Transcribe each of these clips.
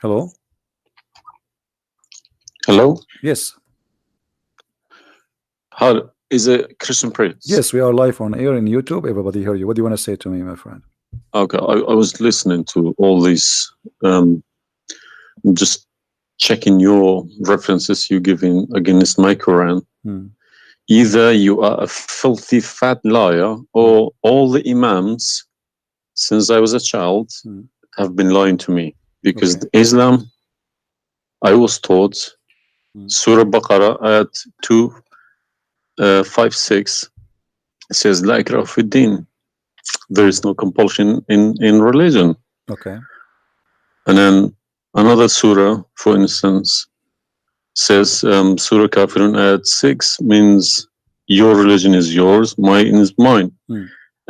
Hello? Hello? Yes. How is a Christian Prince? Yes, we are live on air in YouTube. Everybody hear you. What do you want to say to me, my friend? Okay, I was listening to all these, just checking your references you giving against my Quran. Either you are a filthy fat liar, or all the Imams since I was a child have been lying to me, because Islam, I was taught Surah Baqarah at 256 says La ikraha fi din. There is no compulsion in religion. Okay. And then another surah, for instance, says Surah Kafirun at 6 means your religion is yours, mine is mine.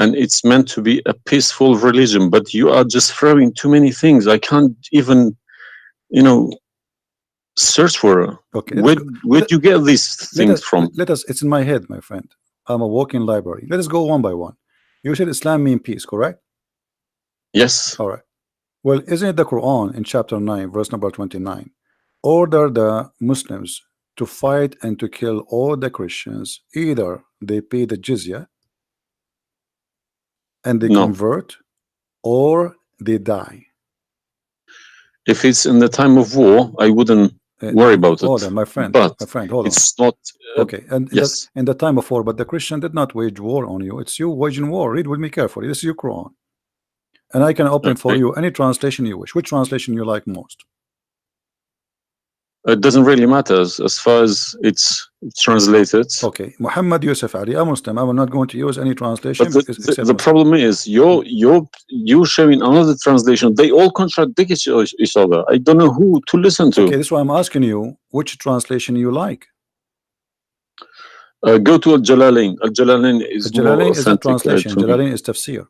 And it's meant to be a peaceful religion, but you are just throwing too many things. I can't even, search for it. Okay. Where do you get these things from? It's in my head, my friend. I'm a walking library. Let us go one by one. You said Islam means peace, correct? Yes. All right. Well, isn't it the Quran in chapter 9, verse number 29, order the Muslims to fight and to kill all the Christians, either they pay the jizya and they convert, or they die? If it's in the time of war, I wouldn't worry about it. Hold on, my friend. But my friend, hold on. It's not. Okay, and yes, in the time of war, but the Christian did not wage war on you. It's you waging war. Read with me carefully. This is your Quran, and I can open for you any translation you wish. Which translation you like most? It doesn't really matter as far as it's translated. Okay, Muhammad Yusuf Ali, a Muslim. I will not going to use any translation. But the problem is you're showing another translation. They all contradict each other. I don't know who to listen to. Okay, this is why I'm asking you which translation you like. Go to Al-Jalalain. Al-Jalalain is Al-Jalalain is a translation. Jalalain is tafsir.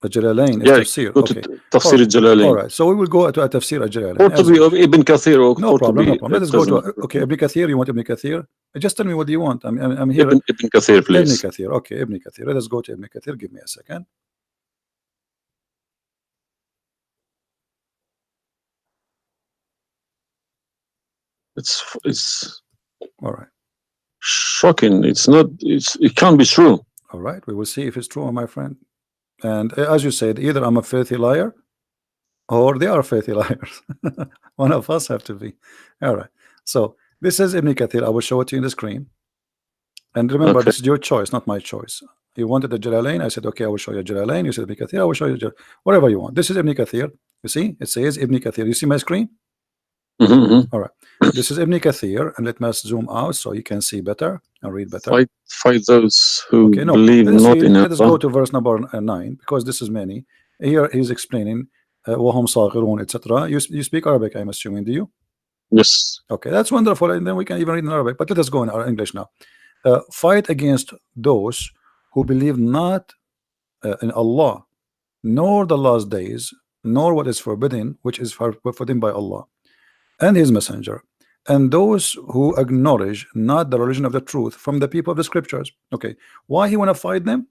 Al-Jalalain is tafsir. Okay. Tafsir Al-Jalalain. All right, so we will go to a tafsir Al-Jalalain. Qurtubi of Ibn Kathir. No problem, no problem. Let us go to okay, Ibn Kathir. You want Ibn Kathir? Just tell me what do you want. I'm here. Ibn Kathir, please. Ibn Kathir. Okay, Ibn Kathir. Let us go to Ibn Kathir. Give me a second. It's all right. Shocking. It can't be true. All right, we will see if it's true, my friend. And as you said, either I'm a filthy liar or they are filthy liars. One of us have to be. All right, so this is Ibn Kathir. I will show it to you in the screen, and remember, this is your choice, not my choice. You wanted the Jalalain, I said okay, I will show you Jalalain. You said Ibn Kathir, I will show you whatever you want. This is Ibn Kathir. You see, it says Ibn Kathir. You see my screen? All right, this is Ibn Kathir, and let me zoom out so you can see better and read better. Fight those who believe not in Allah. Let us go to verse number 9, because this is many. Here he's explaining وهم صاغرون, etc. You speak Arabic, I'm assuming, do you? Yes. Okay, that's wonderful, and then we can even read in Arabic, but let us go in our English now. Fight against those who believe not in Allah, nor the last days, nor what is forbidden, which is forbidden by Allah and his messenger, and those who acknowledge not the religion of the truth from the people of the scriptures. Okay, why he want to fight them?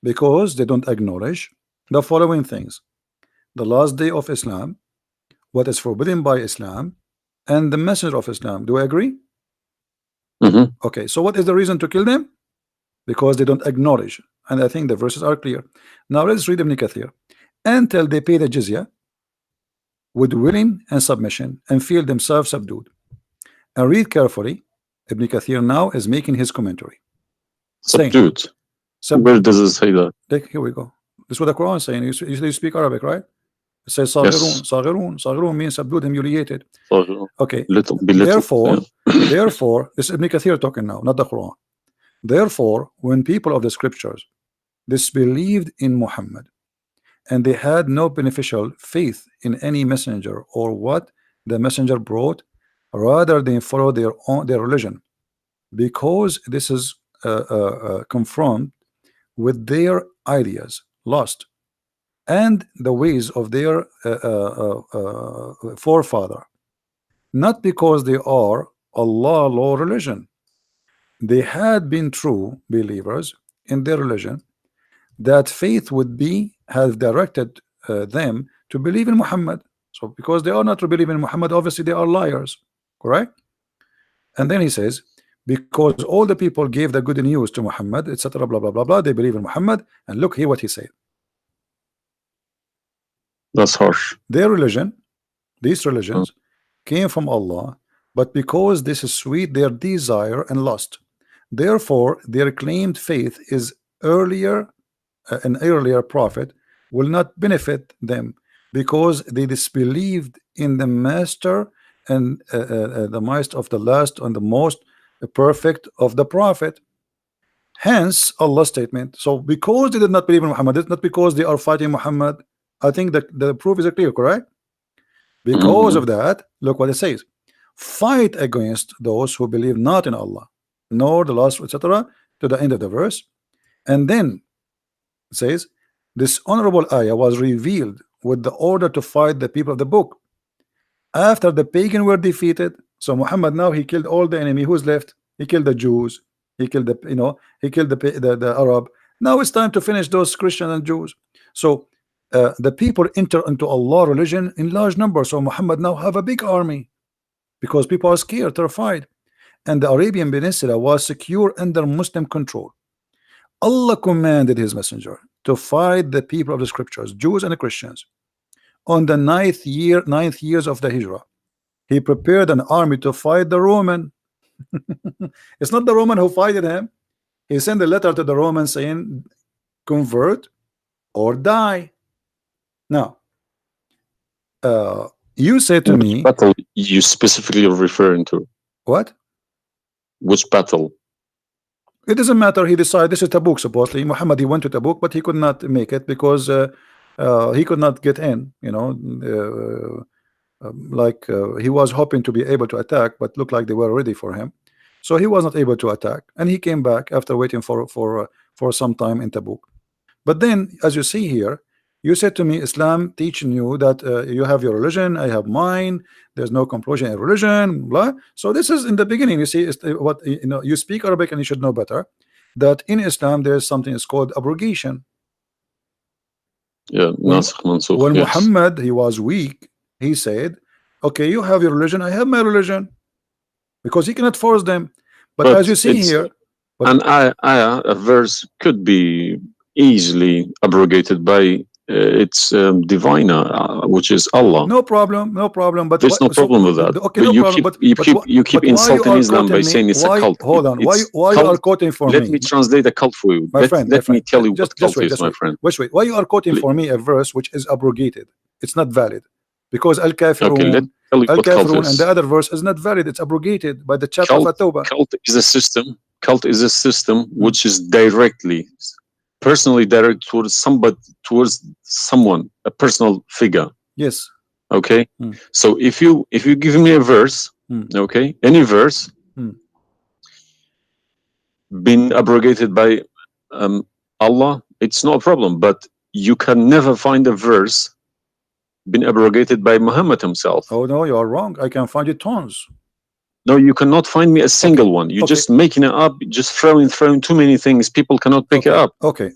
Because they don't acknowledge the following things: the last day of Islam, what is forbidden by Islam, and the messenger of Islam. Do I agree? Okay, so what is the reason to kill them? Because they don't acknowledge, and I think the verses are clear. Now let's read Ibn Kathir. Until they pay the jizya with willing and submission and feel themselves subdued. And read carefully. Ibn Kathir now is making his commentary. Subdued. Where does it say that? Here we go. This is what the Quran is saying. You speak Arabic, right? It says Saghirun. Saghirun. Saghirun means subdued, humiliated. Okay. Therefore, this is Ibn Kathir talking now, not the Quran. Therefore, when people of the scriptures disbelieved in Muhammad, and they had no beneficial faith in any messenger or what the messenger brought, rather than follow their religion, because this is confront with their ideas, lost, and the ways of their forefather, not because they are Allah law religion. They had been true believers in their religion, that faith would be have directed them to believe in Muhammad. So because they are not to believe in Muhammad, obviously they are liars, correct? And then he says, because all the people gave the good news to Muhammad, etc., blah blah blah blah, they believe in Muhammad. And look here what he said. That's harsh. Their religion, these religions, came from Allah, but because this is sweet, their desire and lust. Therefore, their claimed faith is earlier, an earlier prophet will not benefit them because they disbelieved in the master and the master of the last and the most perfect of the prophet. Hence Allah's statement. So because they did not believe in Muhammad, it's not because they are fighting Muhammad. I think that the proof is clear, correct? Because of that, look what it says: fight against those who believe not in Allah nor the last, etc., to the end of the verse. And then it says this honorable ayah was revealed with the order to fight the people of the book after the pagan were defeated. So Muhammad now he killed all the enemy. Who's left? He killed the Jews, he killed the, he killed the Arab. Now it's time to finish those Christians and Jews. So the people enter into Allah religion in large numbers. So Muhammad now have a big army because people are scared, terrified, and the Arabian Peninsula was secure under Muslim control. Allah commanded his messenger to fight the people of the scriptures, Jews and Christians. On the ninth years of the Hijrah, he prepared an army to fight the Roman. It's not the Roman who fighted him. He sent a letter to the Romans saying, convert or die. Now, you say to me, battle you specifically are referring to? What? Which battle? It doesn't matter. He decided this is Tabuk. Supposedly, Muhammad, he went to Tabuk, but he could not make it because he could not get in. He was hoping to be able to attack, but looked like they were ready for him, so he was not able to attack, and he came back after waiting for some time in Tabuk. But then, as you see here, you said to me, Islam teaching you that you have your religion, I have mine. There's no compulsion in religion, blah. So this is in the beginning. You see, what you speak Arabic and you should know better that in Islam there is something is called abrogation. Yeah, nasikh mansukh. When Yes. Muhammad he was weak, he said, "Okay, you have your religion, I have my religion," because he cannot force them. But as you see here, a verse could be easily abrogated by its diviner, which is Allah. No problem, no problem. But there's no problem with that. Okay, but no problem. You keep insulting Islam by saying it's a cult. Hold on. Why cult. You are quoting for me? Let me translate a cult for you. Let me tell you what cult is, my friend. Wait. Why you are quoting for me a verse which is abrogated? It's not valid because al-kafirun, and the other verse is not valid. It's abrogated by the chapter of At-Tawbah. Cult is a system. Cult is a system which is personally directed towards someone, a personal figure. Yes. Okay. So if you give me a verse, okay, any verse been abrogated by Allah, it's no problem. But you can never find a verse been abrogated by Muhammad himself. Oh no, you are wrong. I can find it tons. No, you cannot find me a single one. You're just making it up, just throwing too many things. People cannot pick it up. Okay.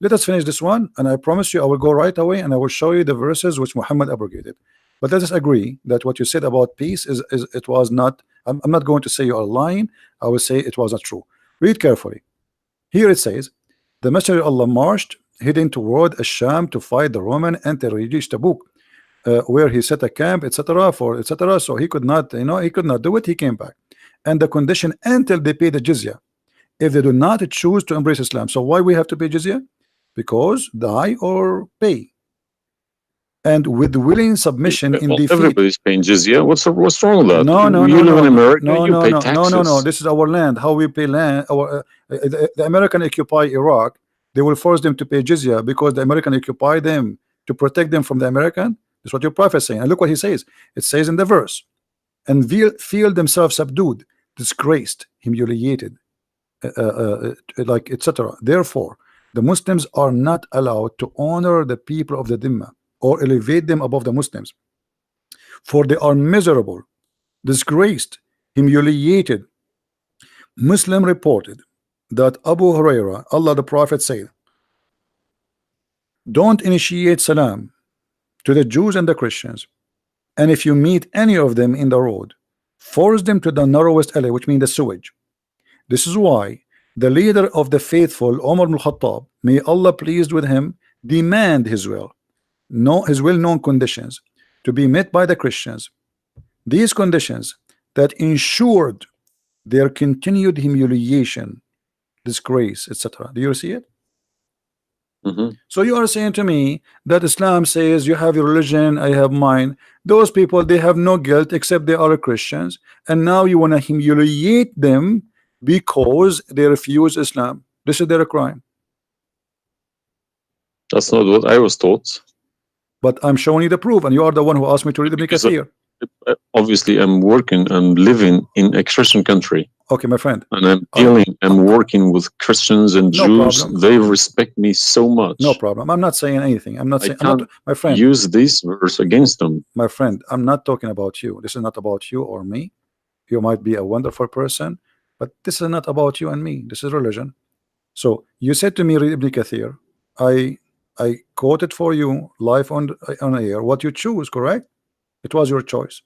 Let us finish this one, and I promise you I will go right away and I will show you the verses which Muhammad abrogated. But let us agree that what you said about peace is it was not. I'm not going to say you are lying. I will say it was not true. Read carefully. Here it says, the Messenger of Allah marched heading toward Asham to fight the Roman until he reached Tabuk, where he set a camp, etc. So he could not, he could not do it. He came back, and the condition until they pay the jizya. If they do not choose to embrace Islam, so why we have to pay jizya? Because die or pay. And with willing submission in defeat. Everybody's paying jizya. What's wrong with that? No. You live in America. You pay taxes. No. This is our land. How we pay land? The American occupy Iraq. They will force them to pay jizya because the American occupy them to protect them from the American. That's what your prophet is saying. And look what he says. It says in the verse, and feel themselves subdued, disgraced, humiliated, like etc. Therefore, the Muslims are not allowed to honor the people of the Dhimma or elevate them above the Muslims, for they are miserable, disgraced, humiliated. Muslim reported that Abu Huraira, Allah the Prophet said, don't initiate salam to the Jews and the Christians, and if you meet any of them in the road, force them to the narrowest alley, which means the sewage. This is why the leader of the faithful, Umar ibn Khattab, may Allah pleased with him, demand his well-known conditions to be met by the Christians. These conditions that ensured their continued humiliation, disgrace, etc. Do you see it? So you are saying to me that Islam says you have your religion, I have mine. Those people, they have no guilt except they are Christians, and now you want to humiliate them because they refuse Islam. This is their crime. That's not what I was taught. But I'm showing you the proof, and you are the one who asked me to read Ibn Kathir. Obviously, I'm working and living in a Christian country. Okay, my friend. And I'm working with Christians and Jews. Problem. They respect me so much. No problem. I'm not saying anything. I'm not saying. I can't my friend. Use this verse against them. My friend, I'm not talking about you. This is not about you or me. You might be a wonderful person, but this is not about you and me. This is religion. So you said to me, read Ibn Kathir. I quoted for you live on air what you choose, correct? It was your choice.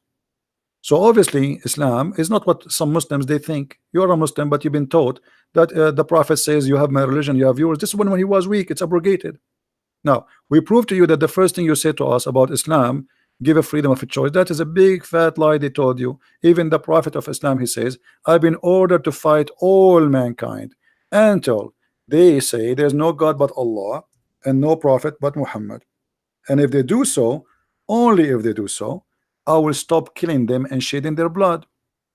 So obviously Islam is not what some Muslims they think. You're a Muslim, but you've been taught that the Prophet says you have my religion, you have yours. This is when he was weak, it's abrogated. Now we prove to you that the first thing you said to us about Islam, give a freedom of a choice, that is a big fat lie they told you. Even the Prophet of Islam, he says, I've been ordered to fight all mankind until they say there's no God but Allah and no prophet but Muhammad, and if they do so, only if they do so, I will stop killing them and shedding their blood.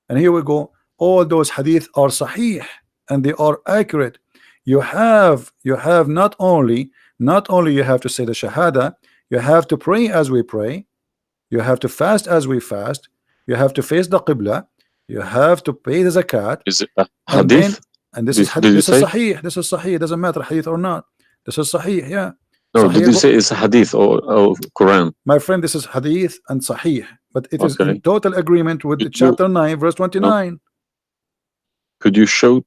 And here we go, all those hadith are sahih and they are accurate. You have not only you have to say the shahada, you have to pray as we pray, you have to fast as we fast, you have to face the qibla, you have to pay the zakat. Is it a hadith? And this is sahih. This is sahih. It doesn't matter hadith or not. This is sahih, yeah. No, Sahih, did you say it's a hadith or Quran? My friend, this is hadith and sahih, but it is in total agreement with chapter 9, verse 29. Could you show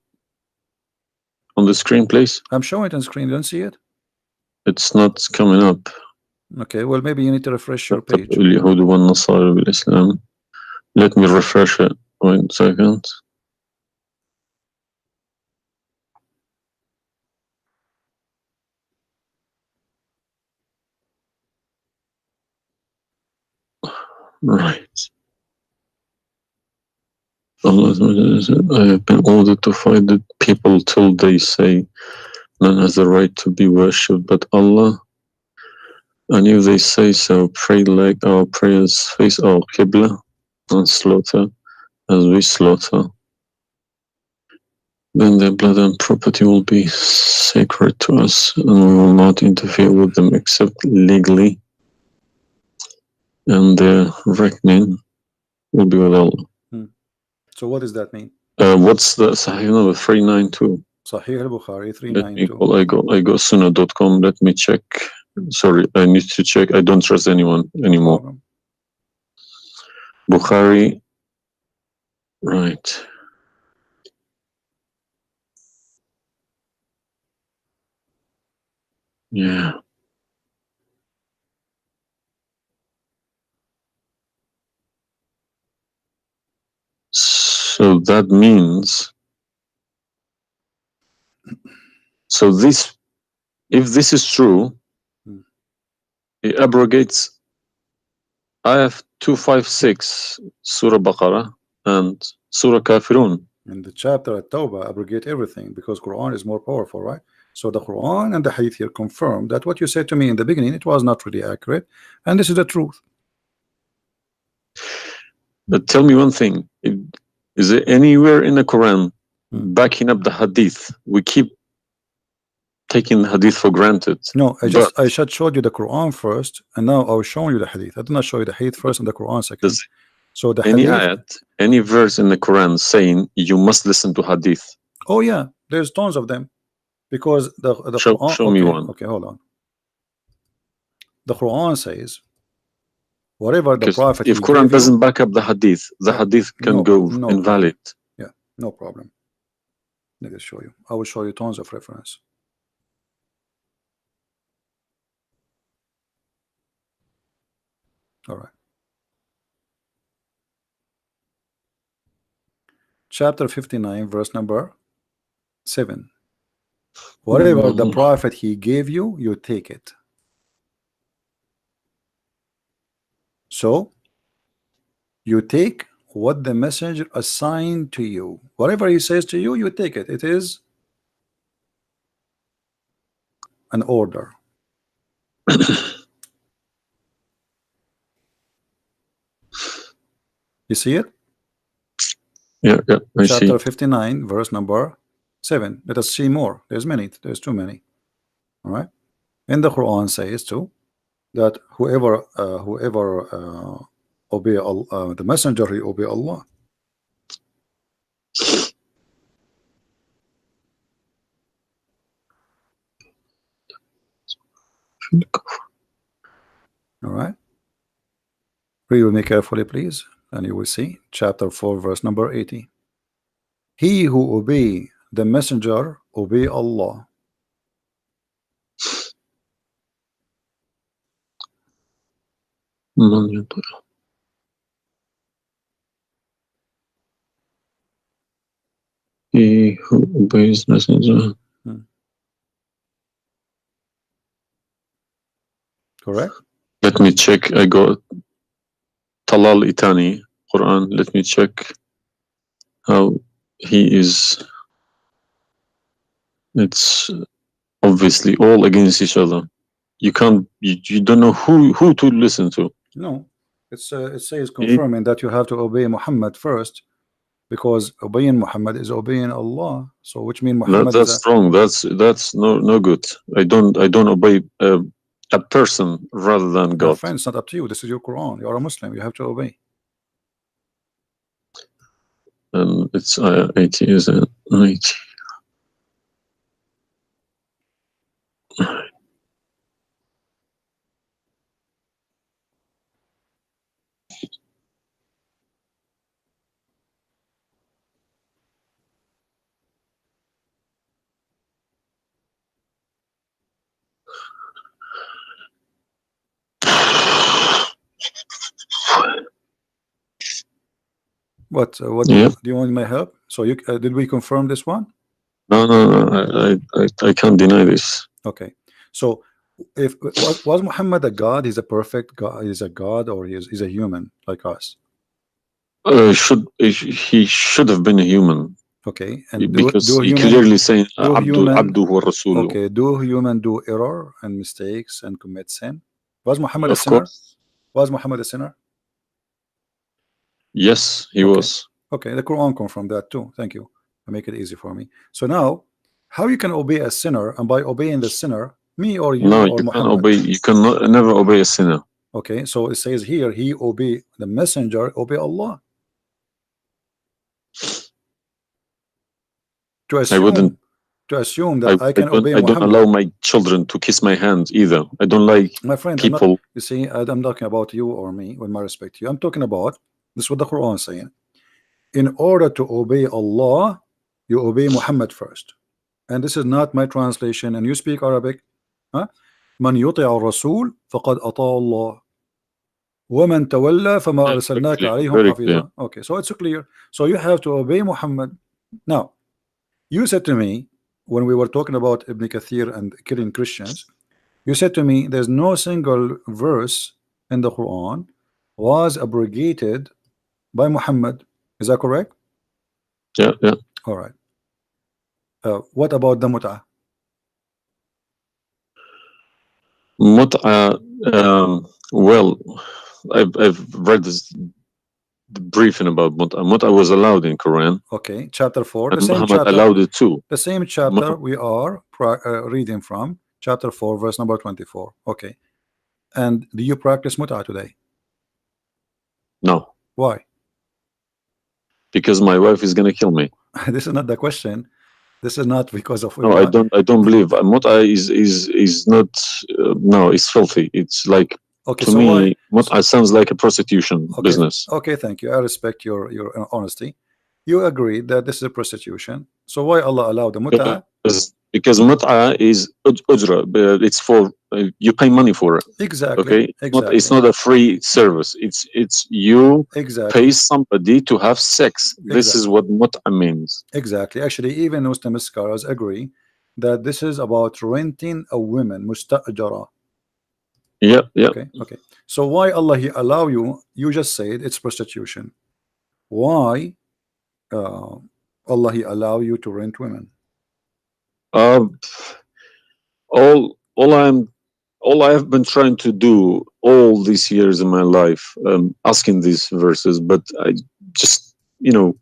on the screen, please? I'm showing it on screen. You don't see it? It's not coming up. Okay, well, maybe you need to refresh your page. Let me refresh it. 1 second. Right. Allah said, I have been ordered to fight the people till they say none has the right to be worshipped but Allah. And if they say so, pray like our prayers, face our Qibla, and slaughter as we slaughter. Then their blood and property will be sacred to us, and we will not interfere with them except legally. And their reckoning will be with Allah. So what does that mean? What's the Sahih number? 392. Sahih al-Bukhari 392. I go sunnah.com. Let me check. Sorry, I need to check. I don't trust anyone anymore. Bukhari. Right. Yeah. So that means, so this, if this is true, it abrogates Ayah 256, Surah Baqarah, and Surah Kafirun. And the chapter at Tawbah abrogate everything because Quran is more powerful, right? So the Quran and the Hadith here confirm that what you said to me in the beginning, it was not really accurate, and this is the truth. But tell me one thing, is there anywhere in the Quran backing up the Hadith? We keep taking the Hadith for granted. No, I just showed you the Quran first, and now I was showing you the Hadith. I did not show you the Hadith first and the Quran second. So the any Hadith, ayat, any verse in the Quran saying you must listen to Hadith? Oh yeah, there's tons of them. Because the Quran, show me one. Okay, hold on. The Quran says, whatever the Prophet. If Quran doesn't back up the Hadith, the Hadith can go invalid. Yeah, no problem. Let me show you. I will show you tons of reference. All right. Chapter 59, verse number 7. Whatever the prophet he gave you, you take it. So you take what the messenger assigned to you. Whatever he says to you, you take it. It is an order. You see it? Yeah, I see. Chapter 59, verse number 7. Let us see more. There's many. There's too many. All right. And the Quran says too that whoever obey Allah, the messenger, he obey Allah. All right. Read with me carefully, please, and you will see chapter 4, verse number 80. He who obey the messenger obey Allah. He who obeys messenger. Correct. Let me check. I got Talal Itani Quran. Let me check how he is. It's obviously all against each other. You can't. You don't know who to listen to. No, it says confirming that you have to obey Muhammad first, because obeying Muhammad is obeying Allah. So which means Muhammad that's wrong. That's no good. I don't obey a person rather than God. My friend, it's not up to you. This is your Quran. You are a Muslim. You have to obey. And it's 80, isn't it? 80. What Yeah. do you want my help? So you did we confirm this one? No. I can't deny this. Okay. So if was Muhammad a god? He's a perfect god. He's a god, or he's a human like us? He should have been a human. Okay. And because he clearly saying Abdu wa Rasuluh. Okay. Do human do error and mistakes and commit sin? Was Muhammad a Of sinner? course. Was Muhammad a sinner? Yes, he was. Okay, the Quran confirmed that too. Thank you. Make it easy for me. So now, how you can obey a sinner, and by obeying the sinner, me or you No, or you Muhammad? can obey. You can never obey a sinner. Okay, so it says here, he obey the messenger, obey Allah. To assume that I can obey Muhammad. I don't allow my children to kiss my hand either. I don't like my friend, people. You see, I'm talking about you or me, with my respect to you. I'm talking about this is what the Quran is saying. In order to obey Allah, you obey Muhammad first. And this is not my translation, and you speak Arabic. Man yuti'u rasul faqad ata'a Allah. وَمَنْ تَوَلَّى فَمَا أَرْسَلْنَاكَ عَلَيْهِمْ حَفِيظًا. Okay, so it's clear. So you have to obey Muhammad. Now, you said to me, when we were talking about Ibn Kathir and killing Christians, you said to me, there's no single verse in the Quran was abrogated by Muhammad. Is that correct? Yeah. All right. What about the mut'ah? Mut'ah, well, I've read this briefing about mut'ah. Mut'ah was allowed in Quran. Okay, chapter 4. And the same Muhammad chapter allowed it too. The same chapter we are reading from, chapter 4, verse number 24. Okay. And do you practice mut'ah today? No. Why? Because my wife is going to kill me. This is not the question. This is not because of. No, I don't believe mut'ah is not. No, it's filthy. It's like, okay, to so me, mut'ah sounds like a prostitution business. Okay, thank you. I respect your honesty. You agree that this is a prostitution. So why Allah allowed the mut'ah? because mut'a is ujra, but it's for you pay money for it. Exactly. Okay, Exactly. it's not a free service. It's you Exactly. pay somebody to have sex. This is what mut'a means. Exactly. Actually, even Muslim scholars agree that this is about renting a woman, musta'jara. Yeah, yeah. Okay, okay. So why Allah He allow you? You just said it's prostitution. Why uh, Allah He allow you to rent women? Um, all I have been trying to do all these years in my life, asking these verses, but I just,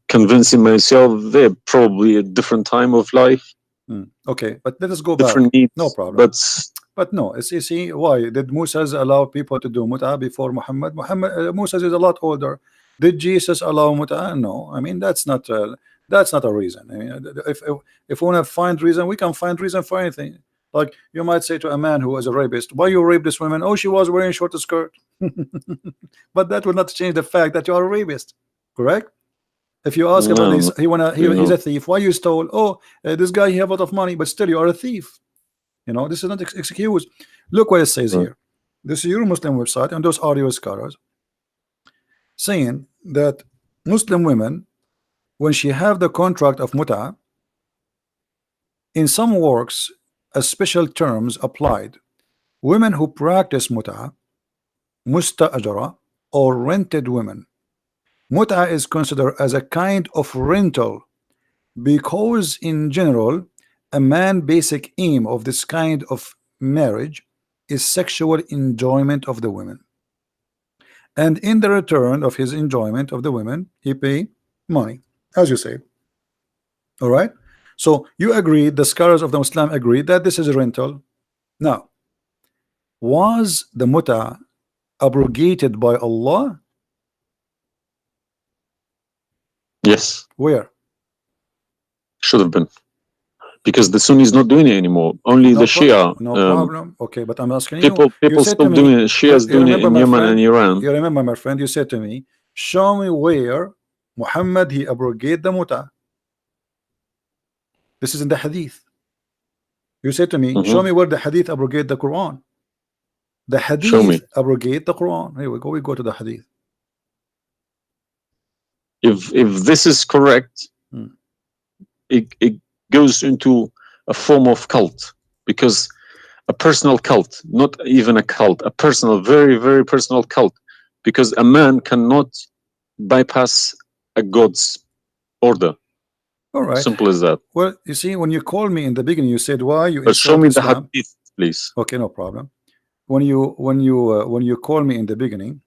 convincing myself they're probably a different time of life, Okay, but let us go back. different needs. No problem. But no, you see, why did Moses allow people to do mut'ah before Muhammad? Moses is a lot older. Did Jesus allow mut'ah? No. I mean, that's not a reason. I mean, if we want to find reason, we can find reason for anything. Like you might say to a man who was a rapist, why you rape this woman? Oh, she was wearing short skirt. But that would not change the fact that you are a rapist, correct? If you ask about this, he's a thief. Why you stole? Oh, this guy he have a lot of money, but still you are a thief. This is not excuse. Look what it says here. This is your Muslim website, and those are your scholars saying that Muslim women, when she have the contract of mut'ah, in some works, a special terms applied. Women who practice mut'ah, musta'jara, or rented women. Mut'ah is considered as a kind of rental because, in general, a man's basic aim of this kind of marriage is sexual enjoyment of the women, and in the return of his enjoyment of the women he pay money, as you say. All right, so you agree, the scholars of the Muslim agree that this is a rental. Now, was the mut'ah abrogated by Allah? yes, Where? should have been, because the Sunni is not doing it anymore. Only the Shia. No problem. Okay, but I'm asking people you said still to me, doing it. Shia's doing it in Yemen and Iran. You remember, my friend, you said to me, show me where Muhammad he abrogated the mut'ah. This is in the hadith. You said to me, show me where the hadith abrogate the Quran. The hadith abrogate the Quran. Here we go. We go to the hadith. If this is correct, it goes into a form of cult, because a personal cult, not even a cult, a personal, very, very personal cult, because a man cannot bypass a God's order. All right. Simple as that. Well, you see, when you called me in the beginning, you said, why you but show me Islam? the hadith, please. Okay, no problem. When you call me in the beginning,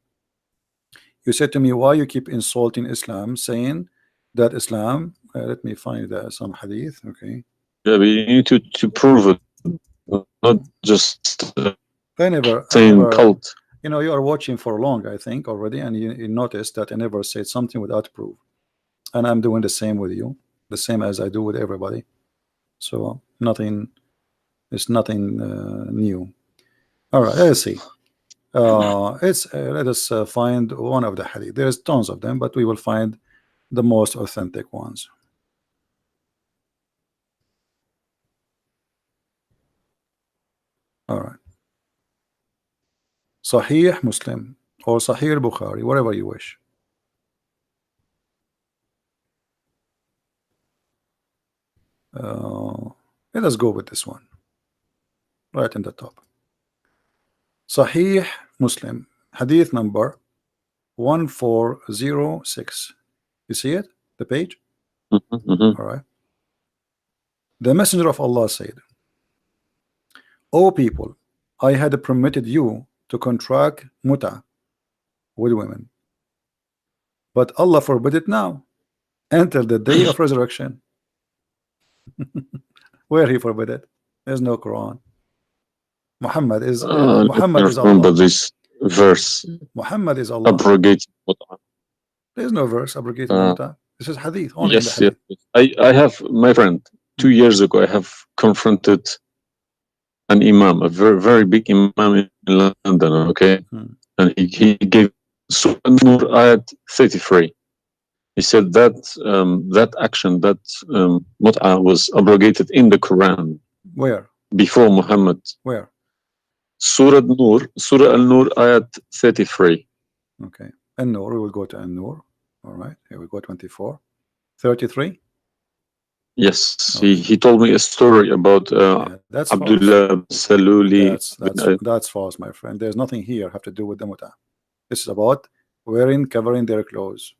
you said to me, why you keep insulting Islam, saying that Islam, let me find some hadith. Okay. Yeah, but you need to prove it, not just saying cult. You are watching for long, I think, already, and you noticed that I never said something without proof, and I'm doing the same with you, the same as I do with everybody. So it's nothing new. All right, let's see. Let us find one of the hadith. There's tons of them, but we will find the most authentic ones. All right. Sahih Muslim or Sahih Bukhari, whatever you wish. Let us go with this one right in the top. Sahih Muslim, hadith number 1406. You see it, the page? All right. The Messenger of Allah said, O people, I had permitted you to contract mut'ah with women, but Allah forbid it now until the day of resurrection. Where he forbid it? There's no Quran. Muhammad is Allah. This verse. Muhammad is Allah. Abrogated mut'ah. There's no verse abrogating mut'ah. This is hadith. Only yes, hadith. yes. I have, my friend, 2 years ago, I have confronted an imam, a very, very big imam in London, okay? And he gave Surah Nur ayat 33. He said that that action, that mut'ah was abrogated in the Quran. Where? Before Muhammad. Where? Surah Al-Nur, ayat 33. Okay. An-Nur, we will go to An-Nur. All right, here we go, 24. 33? Yes, Okay. he told me a story about Yeah, that's Abdullah Saluli. That's false, my friend. There's nothing here have to do with the muta. This is about covering their clothes.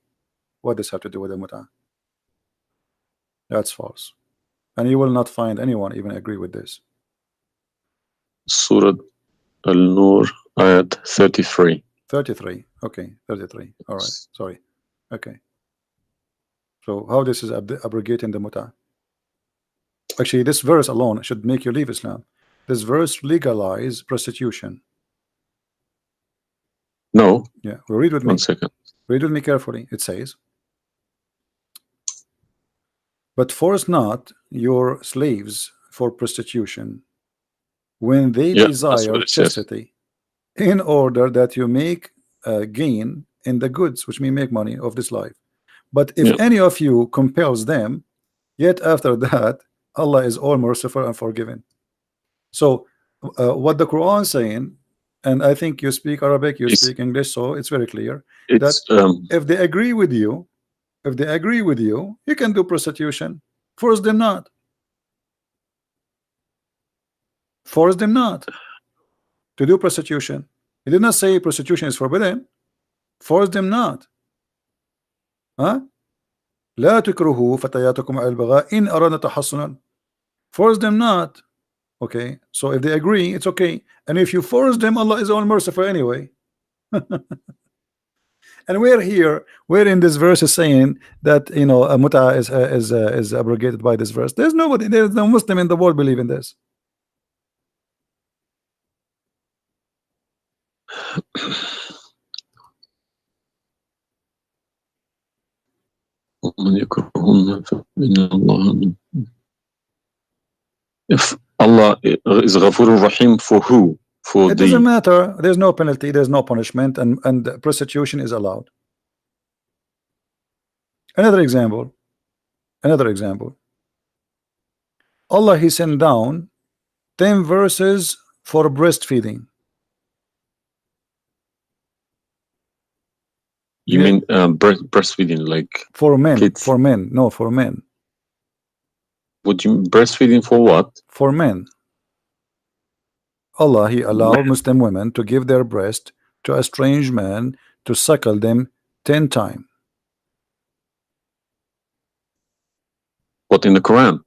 What does have to do with the muta? That's false. And you will not find anyone even agree with this. Surah Al-Nur, ayat 33. 33. Okay, 33. All right, sorry. Okay. So how this is abrogating the muta? Actually, this verse alone should make you leave Islam. This verse legalize prostitution. No. Yeah, well, read with me. 1 second. Read with me carefully. It says, but force not your slaves for prostitution when they desire chastity, in order that you make gain in the goods, which mean make money of this life. But if any of you compels them, yet after that Allah is all merciful and forgiving. So what the Quran is saying, and I think you speak Arabic, you speak English, so it's very clear that if they agree with you, you can do prostitution. Force them not. Force them not to do prostitution. He did not say prostitution is forbidden. Force them not. Huh? لا تكرهوا فتياتكم على البغاء إن أردنا تحصنا. Force them not. Okay, so if they agree, it's okay. And if you force them, Allah is all merciful anyway. And we're in this verse is saying that, you know, a muta is abrogated by this verse. There's no Muslim in the world believe in this. If Allah is Ghafur Rahim for who? It doesn't matter. There's no penalty, there's no punishment, and prostitution is allowed. Another example. Allah, he sent down 10 verses for breastfeeding. You mean breastfeeding, like for men? Kids. For men, no, for men. Would you breastfeeding for what? For men. Allah, he allowed Muslim women to give their breast to a strange man to suckle them 10 times. What, in the Quran?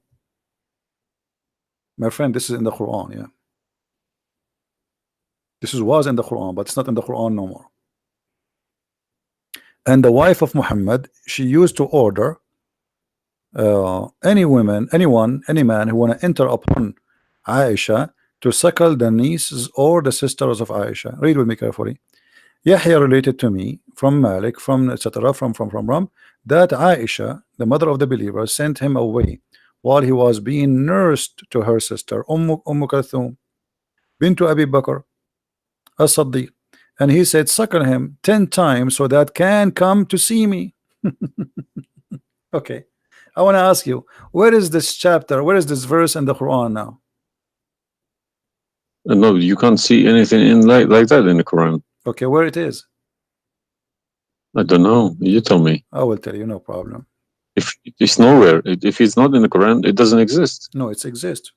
My friend, this is in the Quran, yeah. This was in the Quran, but it's not in the Quran no more. And the wife of Muhammad, she used to order any man who want to enter upon Aisha to suckle the nieces or the sisters of Aisha. Read with me carefully. Yahya related to me from Malik, from etc. from that Aisha, the mother of the believer, sent him away while he was being nursed to her sister Kulthum bintu Abi Bakr as-Siddiq, and he said, suckle him 10 times so that can come to see me. Okay, I want to ask you, where is this chapter, where is this verse in the Quran now? No, you can't see anything in like that in the Quran. Okay, where it is? I don't know. You tell me. I will tell you, no problem. If it's nowhere, if it's not in the Quran, it doesn't exist. No, it exists.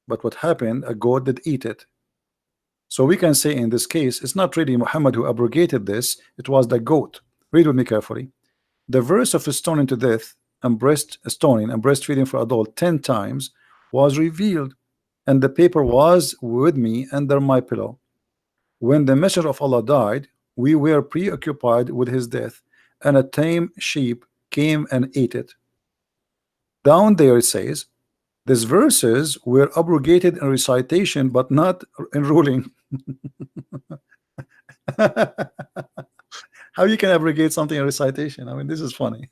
But what happened? A goat did eat it. So we can say in this case, it's not really Muhammad who abrogated this. It was the goat. Read with me carefully. The verse of stoning to death and stoning and breastfeeding for adult 10 times was revealed, and the paper was with me under my pillow. When the messenger of Allah died, we were preoccupied with his death, and a tame sheep came and ate it. Down there it says, these verses were abrogated in recitation, but not in ruling. How you can abrogate something in recitation? I mean, this is funny.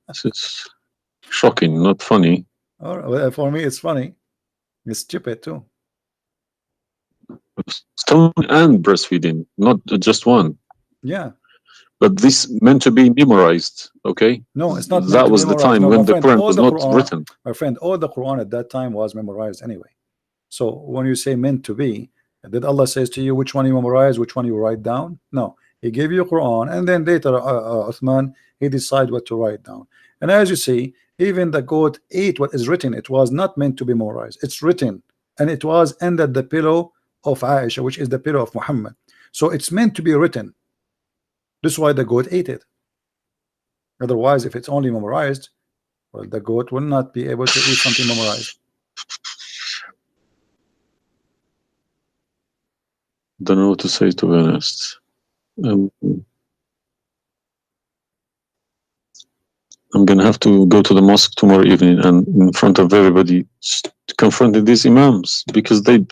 This is shocking, not funny. All right, well, for me, it's funny. It's stupid too. Stoning and breastfeeding, not just one. Yeah. But this meant to be memorized, okay? No, it's not meant That to be was the memorized. time No, my when the friend, Quran all was the not Quran, written. my friend, all the Quran at that time was memorized anyway. So when you say meant to be, did Allah says to you which one you memorize, which one you write down? No, He gave you Quran, and then later Uthman, he decide what to write down. And as you see, even the goat ate what is written. It was not meant to be memorized. It's written, and it was under the pillow of Aisha, which is the pillow of Muhammad. So it's meant to be written. This is why the goat ate it. Otherwise, if it's only memorized, well, the goat will not be able to eat something memorized. Don't know what to say, to be honest. I'm gonna have to go to the mosque tomorrow evening and in front of everybody confronting these imams, because they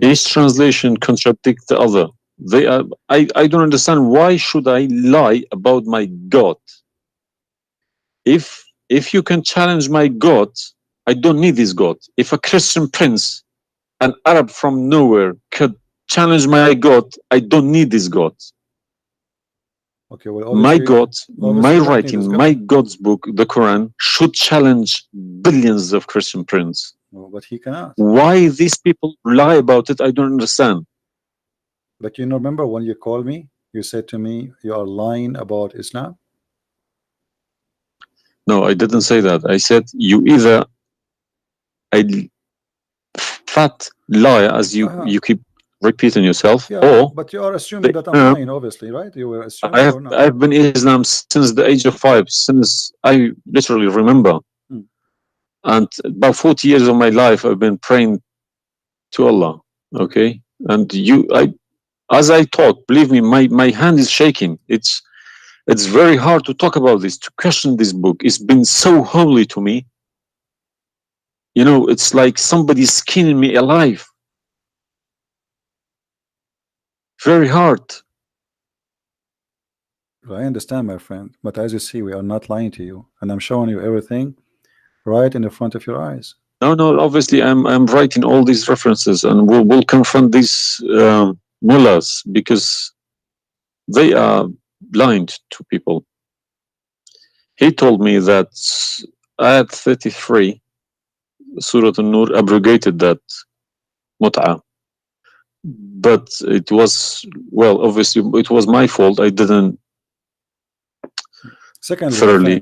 each translation contradicts the other. They are. I don't understand, why should I lie about my God? If you can challenge my God, I don't need this God. If a Christian prince, an Arab from nowhere, could challenge my God, I don't need this God. Okay, well, my God, my writing, my God's book, the Quran, should challenge billions of Christian princes. No, but he cannot. Why these people lie about it, I don't understand. But you know, remember when you called me, you said to me, you are lying about Islam? No, I didn't say that. I said you either a fat liar, as you keep repeating yourself, or but you are assuming that I'm lying, obviously, right? You were assuming or not? I've been in Islam since the age of 5, since I literally remember. And about 40 years of my life I've been praying to Allah. Okay, and as I talk, believe me, my hand is shaking. It's very hard to talk about this, to question this book. It's been so holy to me. You know, it's like somebody's skinning me alive. Very hard. I understand, my friend, but as you see, we are not lying to you, and I'm showing you everything right in the front of your eyes. No, obviously I'm writing all these references, and we'll confront these mullahs, because they are blind to people. He told me that Ayat 33, Surah An-Nur, abrogated that mut'ah. But it was, well, obviously it was my fault. I didn't Secondly,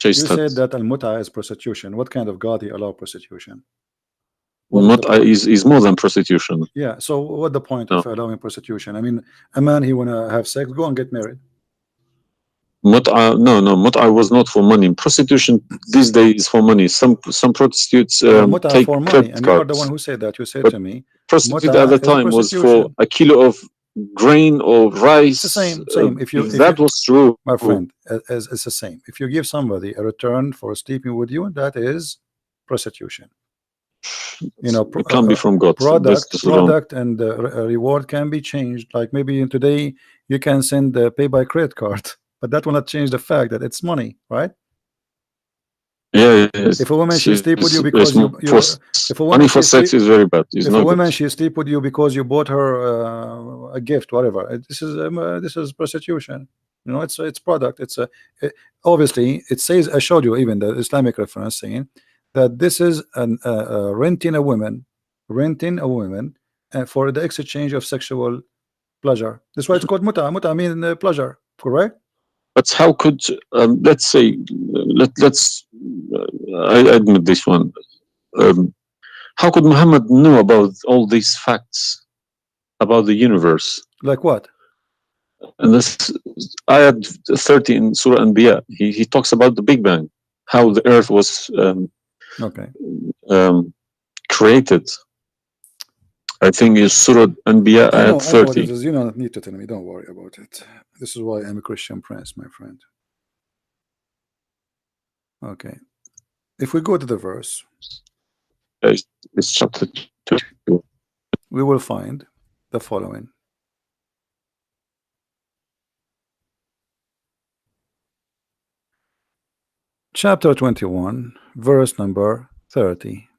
you said that al-mut'ah is prostitution. What kind of God he allow prostitution? Mut'ah is more than prostitution. Yeah, so what the point of allowing prostitution? I mean, a man, he wanna have sex, go and get married. Mut'ah, no, mut'ah was not for money. Prostitution these days is for money. Some prostitutes take for money, and you are the one who said that. You said to me, prostitute at the time was for a kilo of grain or rice. It's the same. If that was true, my friend, it's the same. If you give somebody a return for sleeping with you, that is prostitution. You know, it can be from God. Product and reward can be changed. Like maybe today you can send pay by credit card, but that will not change the fact that it's money, right? Yeah. If a woman she sleep with you because if a woman money for sex is very bad. If a woman she sleep with you because you bought her a gift, whatever, this is prostitution. You know, it's product. Obviously it says, I showed you even the Islamic reference saying that this is renting a woman for the exchange of sexual pleasure. That's why it's called muta. Muta mean pleasure, correct? But how could let's say let's I admit this one. How could Muhammad know about all these facts about the universe? Like what? And this ayat 30 in Surah Anbiya, he talks about the Big Bang, how the earth was created. I think it's Surah Anbiya ayat 30. You don't need to tell me, don't worry about it. This is why I'm a Christian prince, my friend. Okay, if we go to the verse, it's chapter 2, we will find the following. Chapter 21, verse number 30.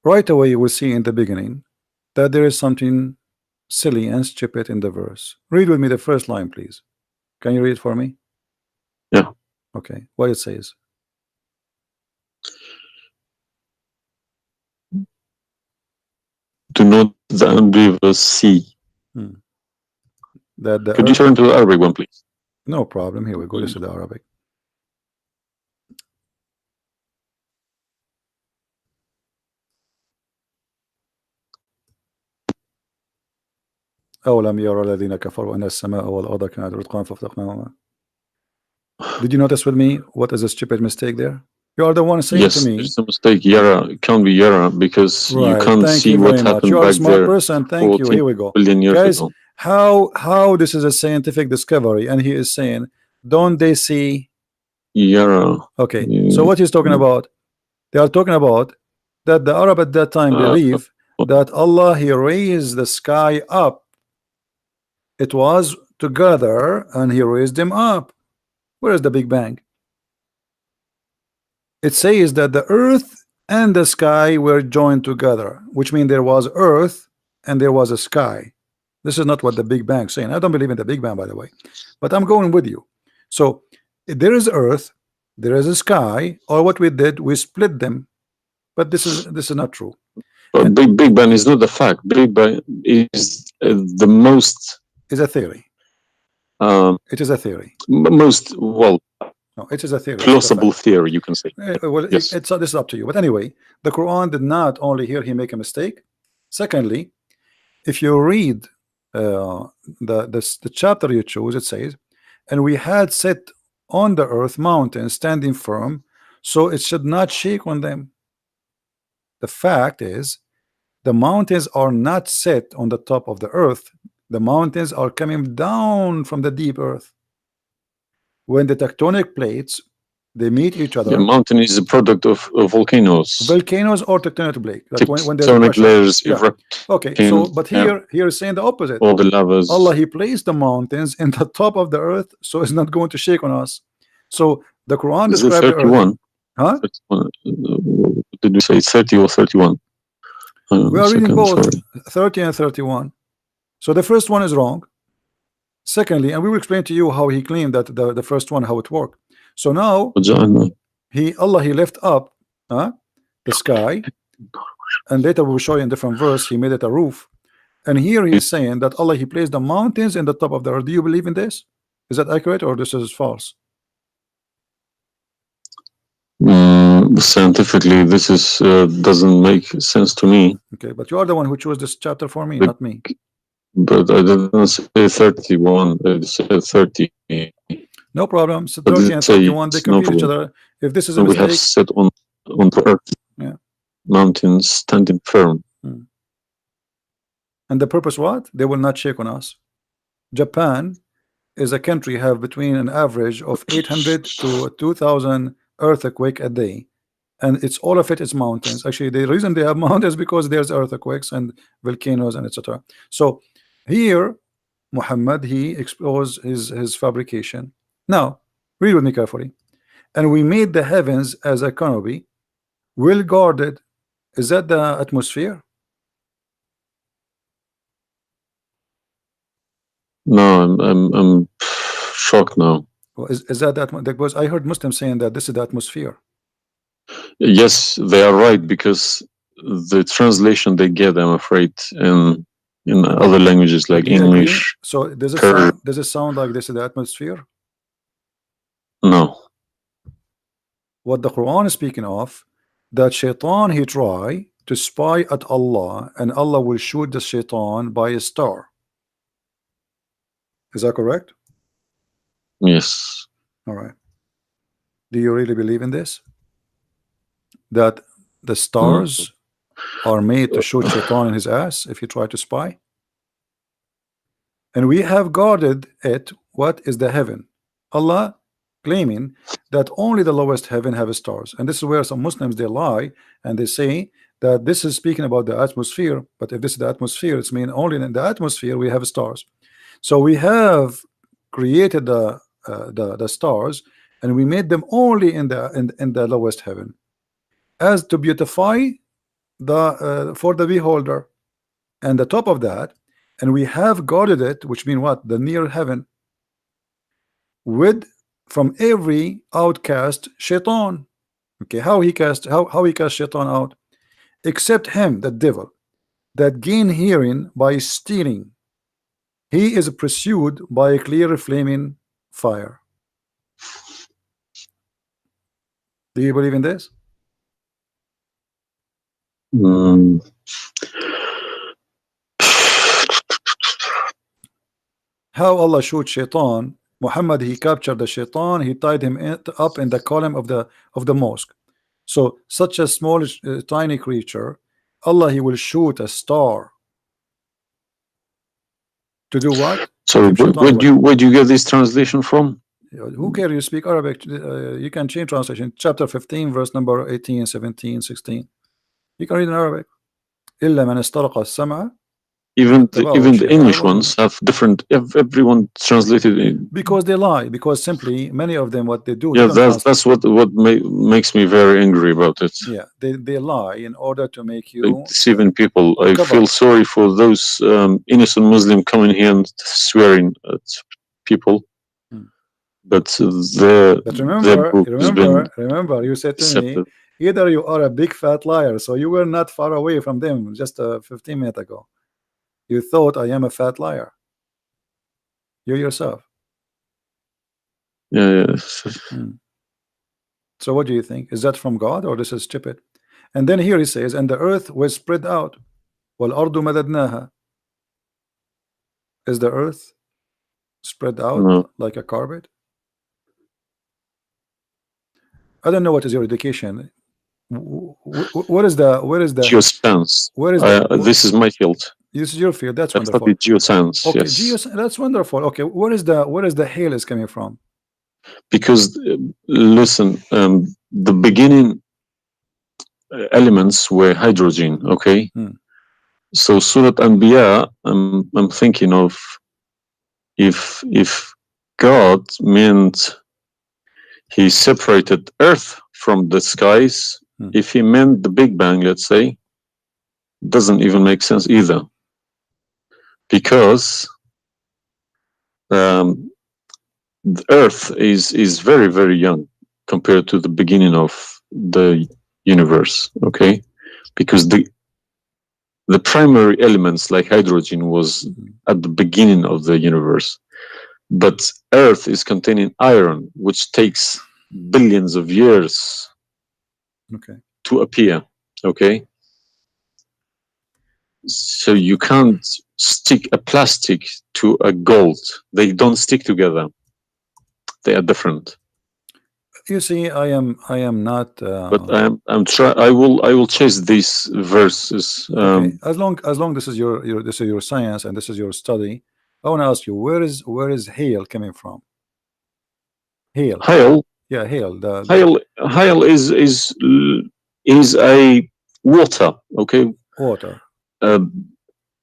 Right away you will see in the beginning that there is something silly and stupid in the verse. Read with me the first line, please. Can you read it for me? Yeah. Okay. What it says? Do not the unbelievers see? That the Could you earth... turn to the Arabic one, please? No problem. Here we go. This is the Arabic. أولم يرى الذين كفروا أن السماء والأرض كانت رتقا ففتقناهما. Did you notice with me what is a stupid mistake there? You are the one saying Yes, to me. there's a mistake. Yara, it can't be Yara because you Right. can't Thank see you what very much. happened You are a back smart there person. Thank you. 14 Here we go. billion years Guys, ago. how this is a scientific discovery, and he is saying, don't they see? Yara. Okay. So what he's talking about? They are talking about that the Arab at that time believe that Allah, he raised the sky up. It was together and he raised them up. Where is the Big Bang? It says that the earth and the sky were joined together, which means there was earth and there was a sky. This is not what the Big Bang is saying. I don't believe in the Big Bang, by the way, but I'm going with you. So there is earth, there is a sky, or what we did, we split them. But this is not true. But Big Bang is not the fact. Big Bang is the most. Is a theory. It is a theory. Most, well, no, it is a theory. plausible theory, you can say. Well, yes. This is up to you. But anyway, the Quran did not only here he make a mistake. Secondly, if you read the chapter you choose, it says, and we had set on the earth mountains standing firm, so it should not shake on them. The fact is, the mountains are not set on the top of the earth. The mountains are coming down from the deep earth. When the tectonic plates, they meet each other. The mountain is a product of volcanoes. Volcanoes or tectonic plate. Like when there's tectonic layers erupt. Okay, so but here is saying the opposite. All the lavas. Allah, he placed the mountains in the top of the earth, so it's not going to shake on us. So the Quran describes the earth. Huh? 31. Did we say 30 or 31? We are reading both 30 and 31. So the first one is wrong. Secondly, and we will explain to you how he claimed that the first one, how it worked. So now Allah, he left up the sky, and later we will show you in different verse he made it a roof. And here he is saying that Allah, he placed the mountains in the top of the earth. Do you believe in this? Is that accurate or this is false? Scientifically, this is doesn't make sense to me. Okay, but you are the one who chose this chapter for me, not me. But I didn't say 31. I said 30. No problem. So 30 and 31, they complete each other. If this is a mistake, we have set on the earth. Yeah. Mountains standing firm. And the purpose what? They will not shake on us. Japan is a country have between an average of 800 to 2,000 earthquake a day, and it's all of it is mountains. Actually, the reason they have mountains because there's earthquakes and volcanoes and etc. So here Muhammad, he exposed his fabrication. Now read with me carefully. And we made the heavens as a canopy, well guarded. Is that the atmosphere? No, I'm shocked now. Well, is that because I heard Muslims saying that this is the atmosphere. Yes, they are right, because the translation they get, I'm afraid, in other languages like English. So does it sound like this is the atmosphere? No. What the Quran is speaking of, that shaitan, he try to spy at Allah, and Allah will shoot the shaitan by a star. Is that correct? Yes. All right. Do you really believe in this? That the stars are made to shoot shaitan in his ass if you try to spy? And we have guarded it. What is the heaven? Allah claiming that only the lowest heaven have stars, and this is where some Muslims they lie and they say that this is speaking about the atmosphere. But if this is the atmosphere, it's mean only in the atmosphere we have stars. So we have created the stars, and we made them only in the lowest heaven, as to beautify the for the beholder. And the top of that, and we have guarded it, which means what? The near heaven, with from every outcast shaitan. Okay, how he cast shaitan out? Except him, the devil, that gain hearing by stealing. He is pursued by a clear flaming fire. Do you believe in this? Mm. How Allah shoot shaitan? Muhammad, he captured the shaitan, he tied him up in the column of the mosque. So such a small tiny creature, Allah, he will shoot a star to do what? So where do you get this translation from? Who cares? You speak Arabic, you can change translation. Chapter 15 verse number 18, 17, 16. You can read in Arabic. إلا من استرق السمع. Even the English ones have different. Everyone translated it because they lie. Because simply many of them, what they do. Yeah, that's what makes me very angry about it. Yeah, they lie in order to make you like deceiving people. I feel sorry for those innocent Muslim coming here and swearing at people. But remember, you said to me, either you are a big fat liar, so you were not far away from them just 15 minutes ago. You thought I am a fat liar. You yourself. Yeah. So what do you think? Is that from God or this is stupid? And then here he says, and the earth was spread out. وَالْأَرْضُ مَدَدْنَاهَا. Is the earth spread out like a carpet? I don't know what is your education. What is the geoscience? Where is this is my field. This is your field. That's wonderful. Geoscience. Okay, yes. That's wonderful. Okay, where is the hail is coming from? Because listen, the beginning elements were hydrogen. Okay. So Surat Anbiya, I'm thinking of if God meant he separated earth from the skies, if he meant the Big Bang, let's say, doesn't even make sense either, because the earth is very, very young compared to the beginning of the universe. Okay, because the primary elements like hydrogen was at the beginning of the universe, but earth is containing iron, which takes billions of years to appear. Okay, so you can't stick a plastic to a gold. They don't stick together. They are different. You see, I am not. But I will chase these verses. Okay. As long this is your science and this is your study, I want to ask you, where is hail coming from? Hail. Yeah, hail. Hail is a water. Okay. Water.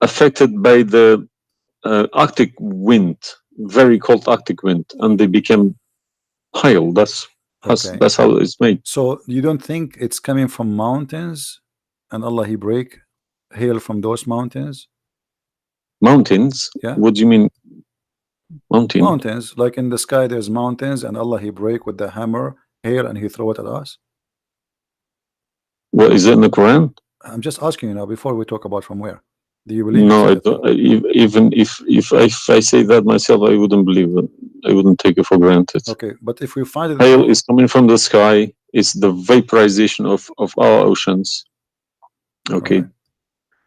Affected by the Arctic wind, very cold Arctic wind, and they became hail. That's how it's made. So you don't think it's coming from mountains, and Allah he break hail from those mountains? Mountains? Yeah. What do you mean? Mountains, like in the sky, there's mountains, and Allah he break with the hammer hail, and he throw it at us. What is it in the Quran? I'm just asking you now before we talk about from where. Do you believe? No, I don't. Even if I say that myself, I wouldn't believe it. I wouldn't take it for granted. Okay, but if we find it, hail is coming from the sky. It's the vaporization of our oceans. Okay,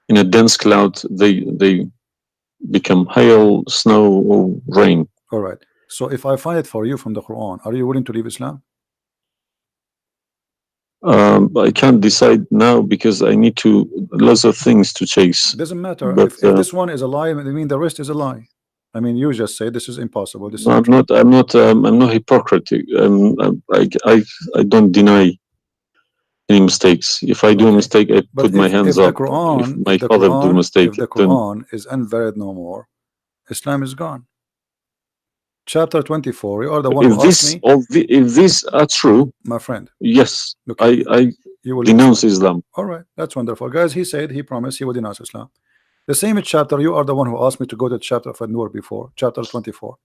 in a dense cloud, they become hail, snow, or rain. All right. So if I find it for you from the Quran, are you willing to leave Islam? I can't decide now because I need lots of things to chase. Doesn't matter. But, if this one is a lie, I mean the rest is a lie. I mean, you just say this is impossible. This is I'm not hypocritic. I don't deny any mistakes. If I do a mistake, I put my hands up. If my father do a mistake, if the Quran is unvalid no more, Islam is gone. Chapter 24. You are the one who asked me. If these are true, my friend. Yes, I denounce Islam. All right, that's wonderful, guys. He said he promised he would denounce Islam. The same chapter, you are the one who asked me to go to the chapter of An-Nur before, chapter 24,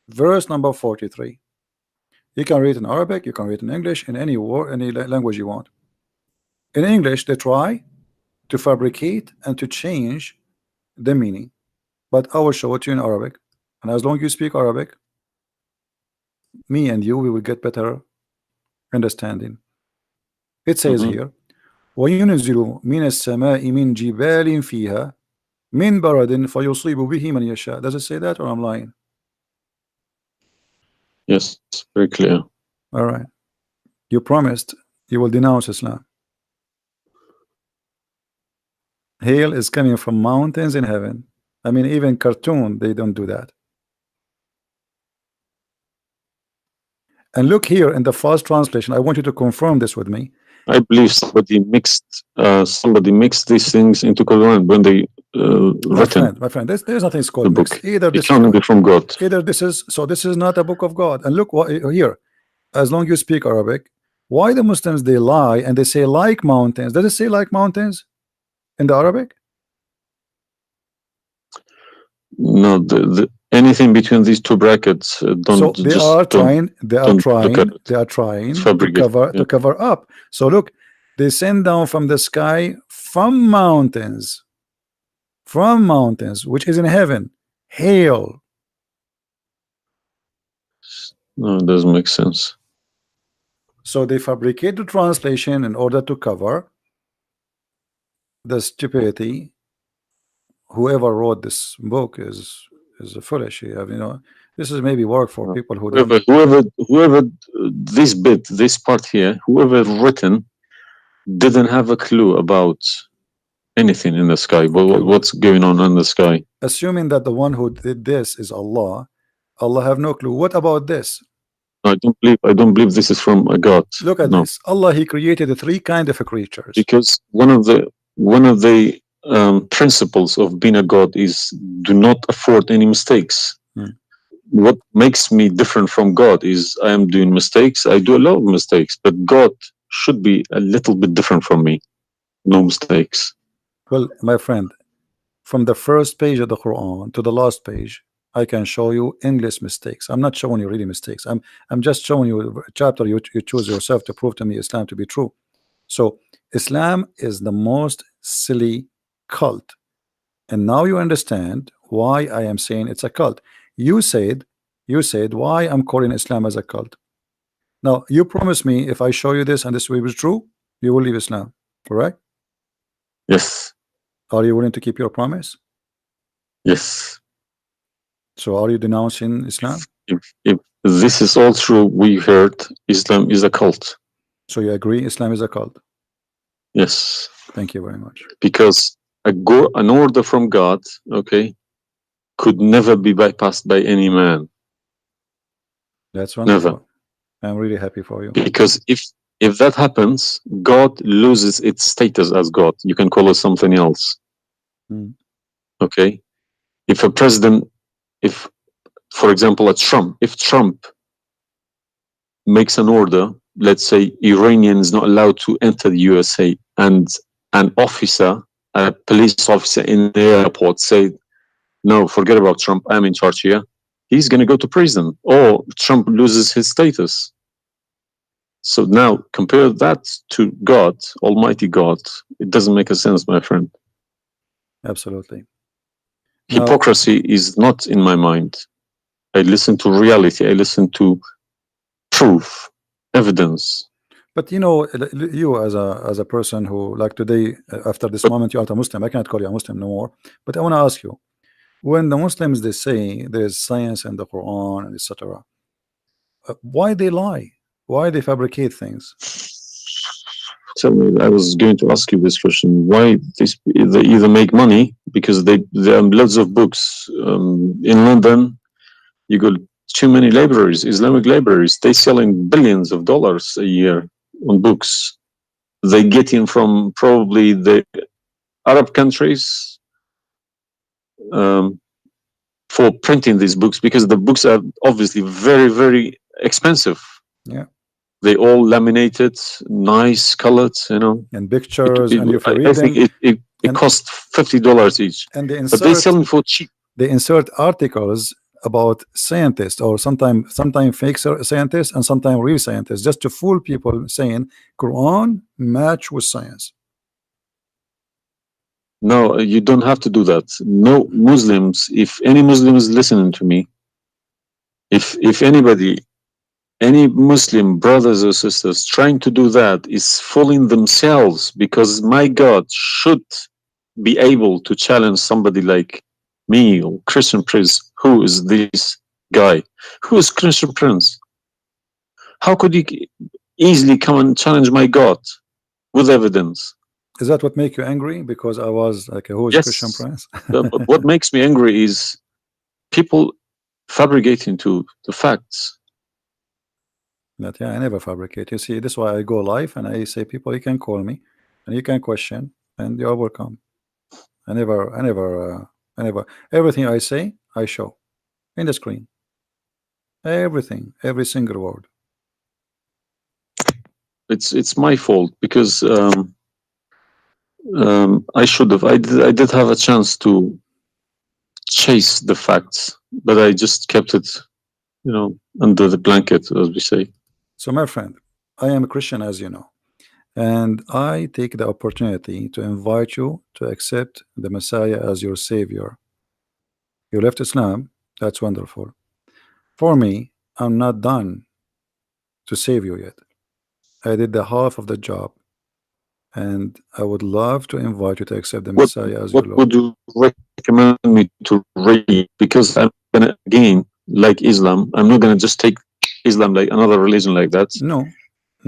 verse number 43. You can read in Arabic, you can read in English, in any word, any language you want. In English, they try to fabricate and to change the meaning, but I will show it to you in Arabic, and as long as you speak Arabic, me and you, we will get better understanding. It says here, وَيُنْزِلُ مِنَ السَّمَاءِ مِنْ جِبَالٍ فِيهَا مِنْ بَرَدٍ فَيُصِيبُ بِهِ مَنْ يَشَاءُ. Does it say that, or I'm lying? Yes, very clear. All right. You promised you will denounce Islam. Hail is coming from mountains in heaven. I mean, even cartoon, they don't do that. And look here in the first translation. I want you to confirm this with me. I believe somebody mixed these things into Quran when they my friend, there's nothing called the book. mixed. Either this is from God. Either this is this is not a book of God. And look what here. As long as you speak Arabic, why the Muslims they lie and they say like mountains? Does it say like mountains in the Arabic? No, anything between these two brackets don't. So they are trying to cover up. So look, they send down from the sky from mountains, which is in heaven, hail. No, it doesn't make sense. So they fabricate the translation in order to cover the stupidity. Whoever wrote this book is foolish. You know, this is maybe work for people who whoever this part here, whoever written didn't have a clue about anything in the sky. What's going on in the sky? Assuming that the one who did this is Allah have no clue. What about this? I don't believe this is from a God. Look at this. Allah, He created three kind of creatures. Because one of the principles of being a God is do not afford any mistakes. What makes me different from God is I am doing mistakes. I do a lot of mistakes, but God should be a little bit different from me. No mistakes. Well, my friend, from the first page of the Quran to the last page, I can show you endless mistakes. I'm not showing you really mistakes. I'm just showing you a chapter you choose yourself to prove to me Islam to be true. So Islam is the most silly cult, and now you understand why I am saying it's a cult. You said why I'm calling Islam as a cult. Now you promise me if I show you this and this will be true, you will leave Islam, correct? Yes. Are you willing to keep your promise? Yes. So are you denouncing Islam? If this is all true, we heard Islam is a cult. So you agree Islam is a cult? Yes. Thank you very much. Because an order from God, okay, could never be bypassed by any man. That's wonderful. Never. I'm really happy for you. Because if that happens, God loses its status as God. You can call it something else. Okay? If a president, for example, if Trump makes an order, let's say Iranian is not allowed to enter the USA, and an officer, a police officer in the airport say, no, forget about Trump, I'm in charge here, he's going to go to prison, or Trump loses his status. So now compare that to God, Almighty God. It doesn't make a sense, my friend. Absolutely. Hypocrisy is not in my mind. I listen to reality. I listen to proof, evidence. But you know, you as a person who, like today, after this moment, you are a Muslim. I cannot call you a Muslim no more. But I want to ask you, when the Muslims they say there is science in the Quran and etc., why they lie? Why they fabricate things? Tell me, I was going to ask you this question. Why they either make money because there are loads of books in London. You got too many libraries, Islamic libraries. They selling billions of dollars a year on books. They get in from probably the Arab countries for printing these books because the books are obviously very, very expensive. Yeah. They all laminated, nice colored, you know. And pictures, and if you read I think It costs $50 each, and but they sell them for cheap. they insert articles about scientists, or sometimes fake scientists and sometimes real scientists, just to fool people, saying Quran match with science. No, you don't have to do that. No Muslims, if any Muslim is listening to me, if anybody, any Muslim brothers or sisters trying to do that is fooling themselves, because my God should be able to challenge somebody like me or Christian Prince. Who is this guy? Who is Christian Prince? How could he easily come and challenge my God with evidence? Is that what make you angry? Because I was like, who is Yes. Christian Prince? But what makes me angry is people fabricating to the facts. But yeah, I never fabricate. You see, this is why I go live and I say, people, you can call me and you can question, and you are welcome. I never, everything I say, I show in the screen. Everything, every single word. It's my fault, because I should have. I did have a chance to chase the facts, but I just kept it, under the blanket, as we say. So, my friend, I am a Christian, as you know, and I take the opportunity to invite you to accept the Messiah as your Savior. You left Islam, that's wonderful. For me, I'm not done to save you yet. I did the half of the job, and I would love to invite you to accept the Messiah as your What Lord. would you recommend me to read? Because I'm gonna, again, like Islam, I'm not gonna just take Islam like another religion like that. No,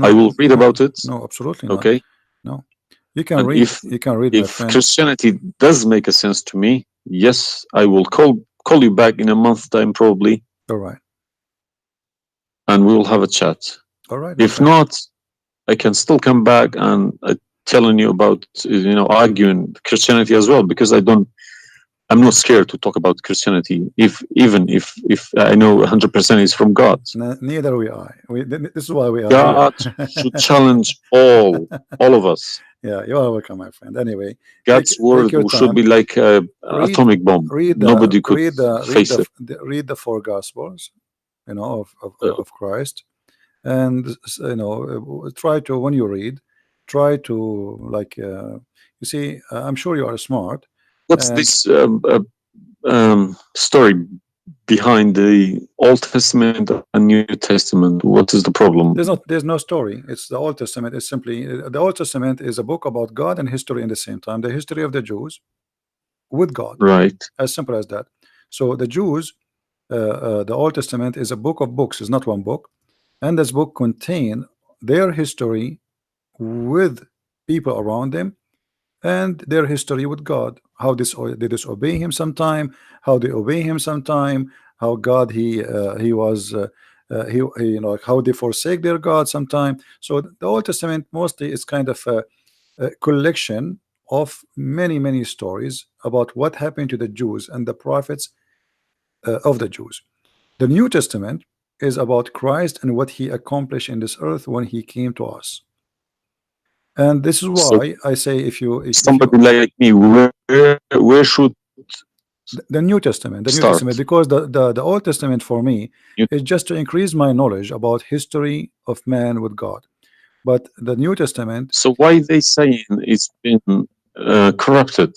I will read about it. No, absolutely okay. not. No, you can And read. You can read, my if friend. Christianity does make a sense to me, yes, I will call you back in a month's time, probably. All right. And we will have a chat. All right. If not, I can still come back and telling you about, arguing Christianity as well, because I'm not scared to talk about Christianity, even if I know 100% is from God. Neither we are. This is why we are God here. should challenge all of us. Yeah, you are welcome, my friend. Anyway, God's word should be like an atomic bomb. Nobody could face it. Read the four Gospels, of Christ, and try to, when you read, try to, like, you see, I'm sure you are smart. What's this story behind the Old Testament and New Testament? What is the problem? There's no story. It's the Old Testament. It's simply, the Old Testament is a book about God and history in the same time. The history of the Jews with God, right? As simple as that. So the Jews, the Old Testament is a book of books. It's not one book, and this book contain their history with people around them, and their history with God. How they disobey Him sometime, how they obey Him sometime, how God he was he how they forsake their God sometime. So the Old Testament mostly is kind of a collection of many stories about what happened to the Jews and the prophets of the Jews. The New Testament is about Christ and what He accomplished in this earth when He came to us. And this is why I say, if somebody like me, where should the New Testament, because the Old Testament for me is just to increase my knowledge about history of man with God. But the New Testament. So why they saying it's been corrupted?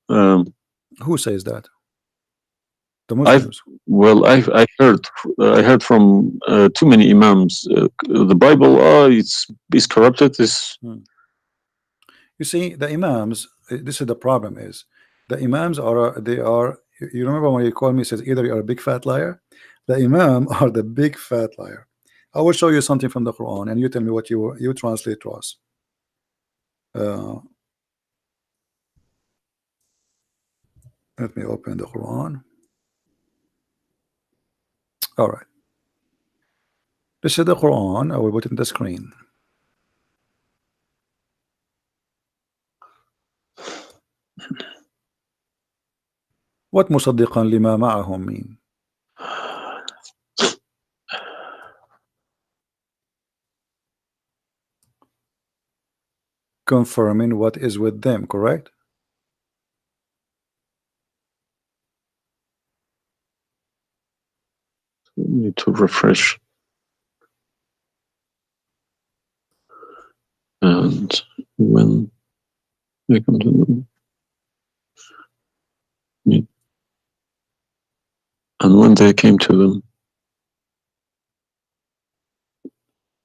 Who says that? The Muslims. I heard from too many imams. The Bible, it's corrupted. You see, the imams. This is the problem. Is the imams are they are. You remember when you called me, says either you are a big fat liar. The imam are the big fat liar. I will show you something from the Quran, and you tell me what you translate to us. Let me open the Quran. All right. This is the Quran. I will put it in the screen. What مصدقا لما معهم mean? Confirming what is with them, correct? need to refresh. And when they come to them, and when they came to them.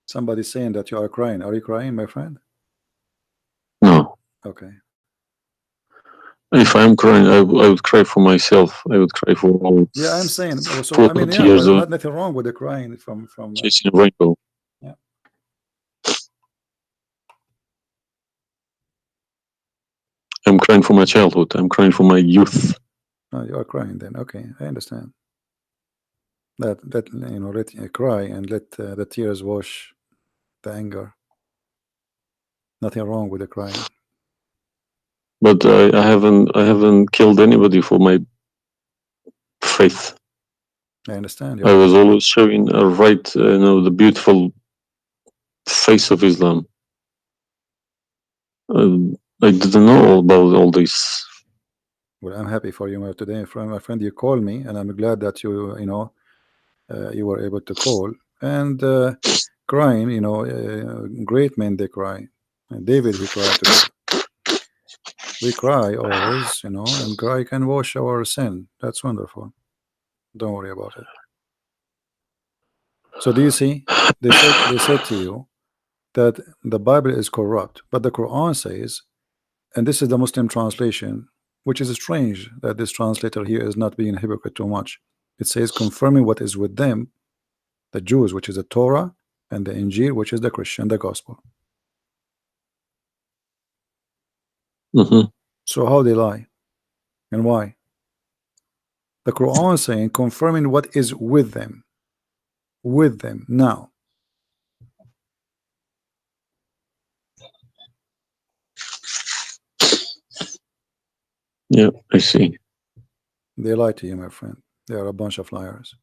Somebody's saying that you are crying. Are you crying, my friend? No. Okay. If I'm crying, I would cry for myself. I would cry for all. Yeah, I'm saying. So I mean, yeah, years but nothing wrong with the crying from chasing a rainbow. Yeah. I'm crying for my childhood. I'm crying for my youth. Oh, you are crying then. Okay, I understand. That you know, let cry and let the tears wash the anger. Nothing wrong with the crying. But I haven't killed anybody for my faith. I understand. I was always showing a right, the beautiful face of Islam. I didn't know about all this. Well, I'm happy for you today, my friend. You called me, and I'm glad that you know you were able to call and crying. You know, great men they cry. And David, he cried today. We cry always, you know, and cry can wash our sin. That's wonderful. Don't worry about it. So do you see? They said to you that the Bible is corrupt, but the Quran says, and this is the Muslim translation, which is strange that this translator here is not being hypocrite too much. It says confirming what is with them, the Jews, which is the Torah, and the Injil, which is the Christian, the gospel. So how they lie and why? The Quran saying confirming what is with them now. Yeah, I see. They lie to you, my friend. They are a bunch of liars.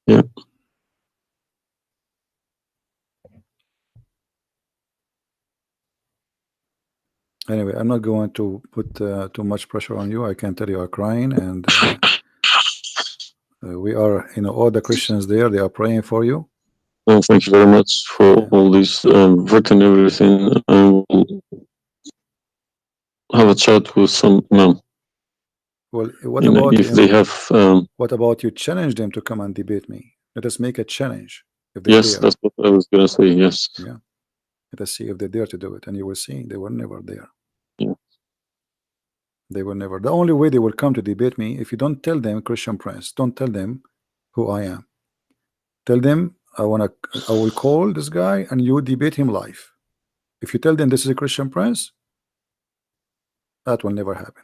Yeah. Anyway, I'm not going to put too much pressure on you. I can tell you are crying, and we are, you know, all the Christians there, they are praying for you. Well, thank you very much for all this written everything. I will have a chat with some imam. Well, what about if they have? What about you challenge them to come and debate me? Let us make a challenge. If they Yes, dare. that's what I was gonna say. Yes. Yeah. Let us see if they dare to do it, and you will see they were never there. Yeah. They were never. The only way they will come to debate me if you don't tell them Christian Prince. Don't tell them who I am. Tell them I will call this guy and you debate him live. If you tell them this is a Christian Prince, that will never happen.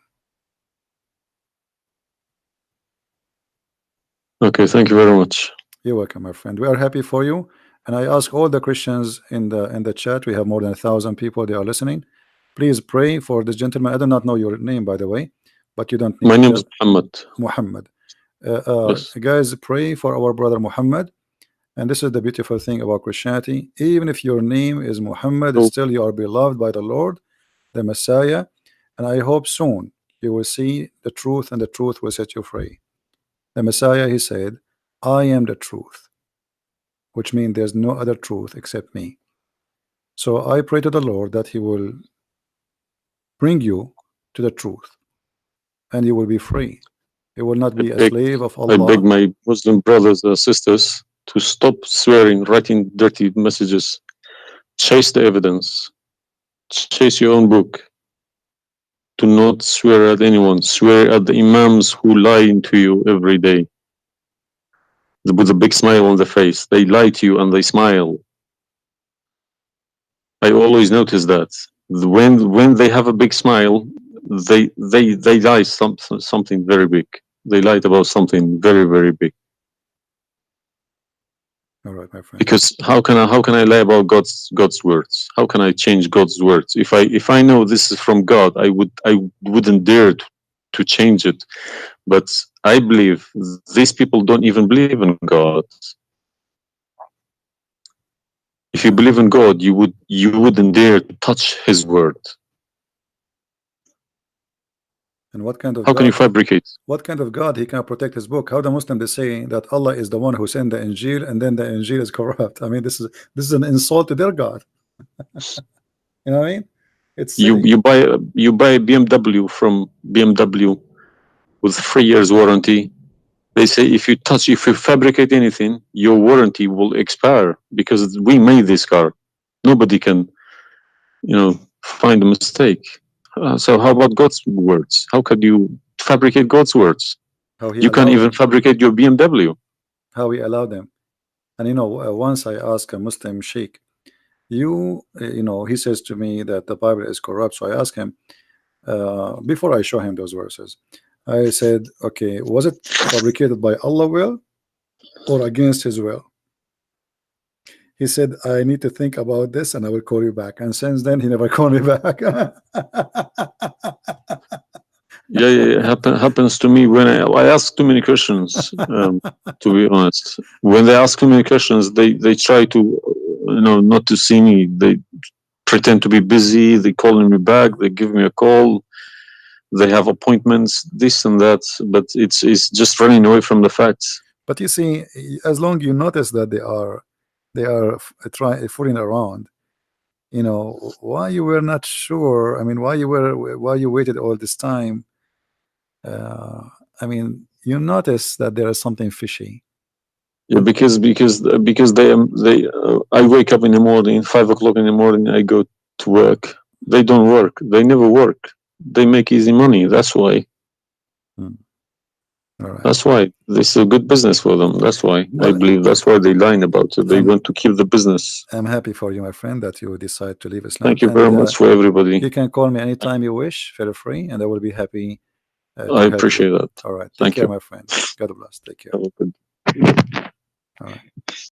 Okay, thank you very much. You're welcome, my friend. We are happy for you, and I ask all the Christians in the chat. We have more than 1,000 people. They are listening. Please pray for this gentleman. I do not know your name, by the way, but you don't need. My name is Muhammad. Muhammad. Yes. Guys, pray for our brother Muhammad. And this is the beautiful thing about Christianity. Even if your name is Muhammad, still you are beloved by the Lord, the Messiah. And I hope soon you will see the truth, and the truth will set you free. The Messiah, he said, I am the truth, which means there's no other truth except me. So I pray to the Lord that he will bring you to the truth, and you will be free. You will not be a slave of Allah. I beg my Muslim brothers and sisters to stop swearing, writing dirty messages. Chase the evidence. Chase your own book. Do not swear at anyone. Swear at the imams who lie to you every day. With a big smile on the face. They lie to you and they smile. I always notice that. When they have a big smile, they lie something very big. They lied about something very, very big. All right, my friend. Because how can I lie about God's words? How can I change God's words? If I know this is from God, I wouldn't dare to change it. But I believe these people don't even believe in God. If you believe in God, you wouldn't dare to touch His word. And what kind of How can you God? fabricate? What kind of God he can protect his book? How the Muslim they say that Allah is the one who sent the Injil, and then the Injil is corrupt. I mean, this is an insult to their God. You know what I mean? It's silly. You buy a BMW from BMW with 3 years warranty. They say if you fabricate anything, your warranty will expire because we made this car. Nobody can, find a mistake. So how about God's words? How could you fabricate God's words? How he You can't allowed even them. fabricate your BMW. How he allowed them. And once I asked a Muslim sheikh, he says to me that the Bible is corrupt. So I asked him, before I show him those verses, I said, okay, was it fabricated by Allah will or against his will? He said, I need to think about this and I will call you back. And since then, he never called me back. Yeah. Happens to me when I ask too many questions. To be honest, when they ask too many questions, they try to, not to see me. They pretend to be busy. They calling me back. They give me a call. They have appointments, this and that. But it's just running away from the facts. But you see, as long you notice that they are fooling around, why you were not sure. I mean, why you waited all this time. I mean, you notice that there is something fishy. Yeah, because I wake up in the morning, 5 o'clock in the morning. I go to work. They don't work. They never work. They make easy money. That's why. All right. That's why this is a good business for them. That's why I believe that's why they lying about it. They want to keep the business. I'm happy for you, my friend, that you decide to leave Islam. Thank you very much for everybody. You can call me anytime you wish. Feel free, and I will be happy. I appreciate that. All right. Thank Take care, you. my friend. God bless. Take care. Have a good. All right.